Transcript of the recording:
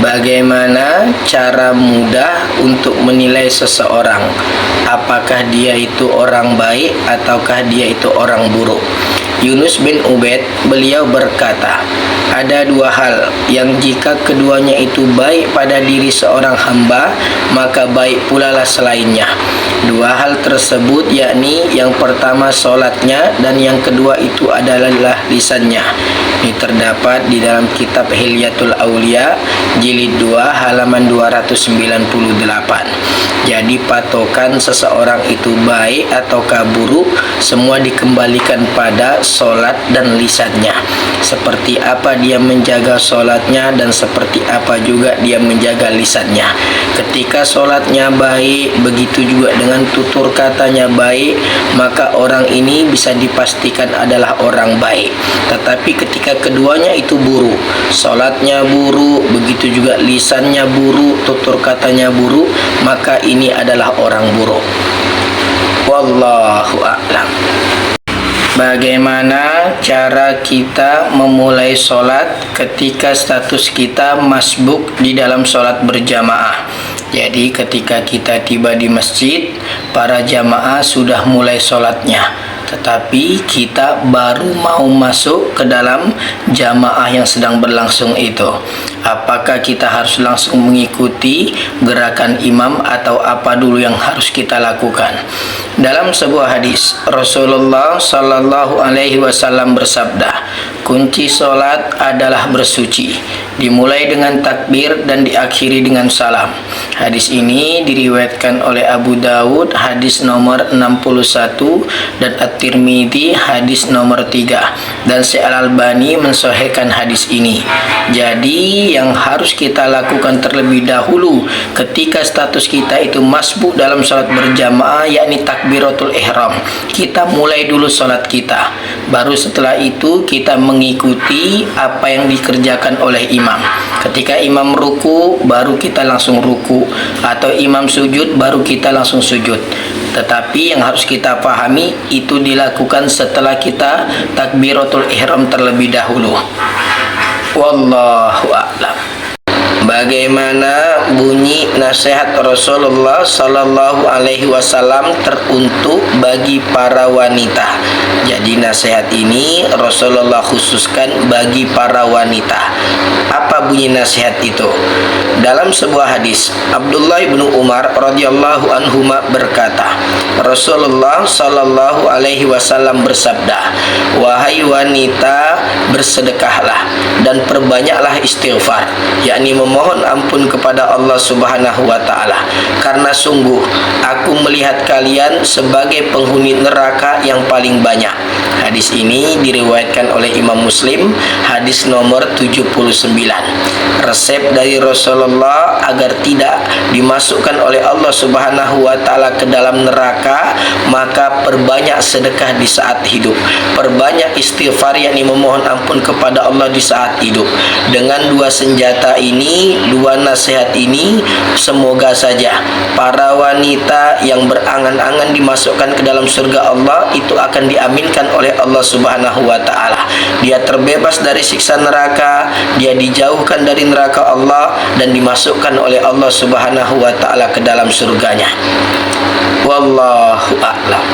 Bagaimana cara mudah untuk menilai seseorang? Apakah dia itu orang baik ataukah dia itu orang buruk? Yunus bin Ubaid, beliau berkata, ada dua hal yang jika keduanya itu baik pada diri seorang hamba, maka baik pula lah selainnya. Dua hal tersebut yakni yang pertama solatnya dan yang kedua itu adalah lisannya. Ini terdapat di dalam kitab Hilyatul Aulia jilid 2 halaman 298. Jadi patokan seseorang itu baik ataukah buruk semua dikembalikan pada solat dan lisannya. Seperti apa dia menjaga solatnya dan seperti apa juga dia menjaga lisannya. Ketika solatnya baik, begitu juga dengan tutur katanya baik, maka orang ini bisa dipastikan adalah orang baik. Tetapi ketika keduanya itu buruk, solatnya buruk, begitu juga lisannya buruk, tutur katanya buruk, maka ini adalah orang buruk. Wallahu a'lam. Bagaimana cara kita memulai sholat ketika status kita masbuk di dalam sholat berjamaah? Jadi ketika kita tiba di masjid, para jamaah sudah mulai sholatnya, tetapi kita baru mau masuk ke dalam jamaah yang sedang berlangsung itu. Apakah kita harus langsung mengikuti gerakan imam atau apa dulu yang harus kita lakukan? Dalam sebuah hadis, Rasulullah Sallallahu Alaihi Wasallam bersabda, kunci solat adalah bersuci, dimulai dengan takbir dan diakhiri dengan salam. Hadis ini diriwayatkan oleh Abu Dawud hadis nomor 61 dan At-Tirmidzi hadis nomor 3, dan Syekh Al-Albani mensahihkan hadis ini. Jadi yang harus kita lakukan terlebih dahulu ketika status kita itu masbuk dalam salat berjamaah yakni takbiratul ihram. Kita mulai dulu salat kita, baru setelah itu kita mengikuti apa yang dikerjakan oleh imam. Ketika imam ruku, baru kita langsung ruku, atau imam sujud, baru kita langsung sujud. Tetapi yang harus kita pahami itu dilakukan setelah kita takbiratul ihram terlebih dahulu. Wallahu a'lam. Bagaimana bunyi nasihat Rasulullah Sallallahu Alaihi Wasallam teruntuk bagi para wanita? Jadi nasihat ini Rasulullah khususkan bagi para wanita. Apa bunyi nasihat itu? Dalam sebuah hadis, Abdullah bin Umar radhiyallahu anhuma berkata, Rasulullah Sallallahu Alaihi Wasallam bersabda, wahai wanita, bersedekahlah dan perbanyaklah istighfar, yakni memohon ampun kepada Allah Subhanahu wa taala, karena sungguh aku melihat kalian sebagai penghuni neraka yang paling banyak. Hadis ini diriwayatkan oleh Imam Muslim hadis nomor 79. Resep dari Rasulullah agar tidak dimasukkan oleh Allah Subhanahu wa taala ke dalam neraka, maka perbanyak sedekah di saat hidup, perbanyak istighfar yakni memohon ampun kepada Allah di saat hidup. Dengan dua senjata ini, dua nasihat ini, semoga saja para wanita yang berangan-angan dimasukkan ke dalam surga Allah itu akan diaminkan oleh Allah Subhanahu wa taala. Dia terbebas dari siksa neraka, dia dijauhkan dari neraka Allah dan dimasukkan oleh Allah Subhanahu wa taala ke dalam surganya. Wallahu a'lam.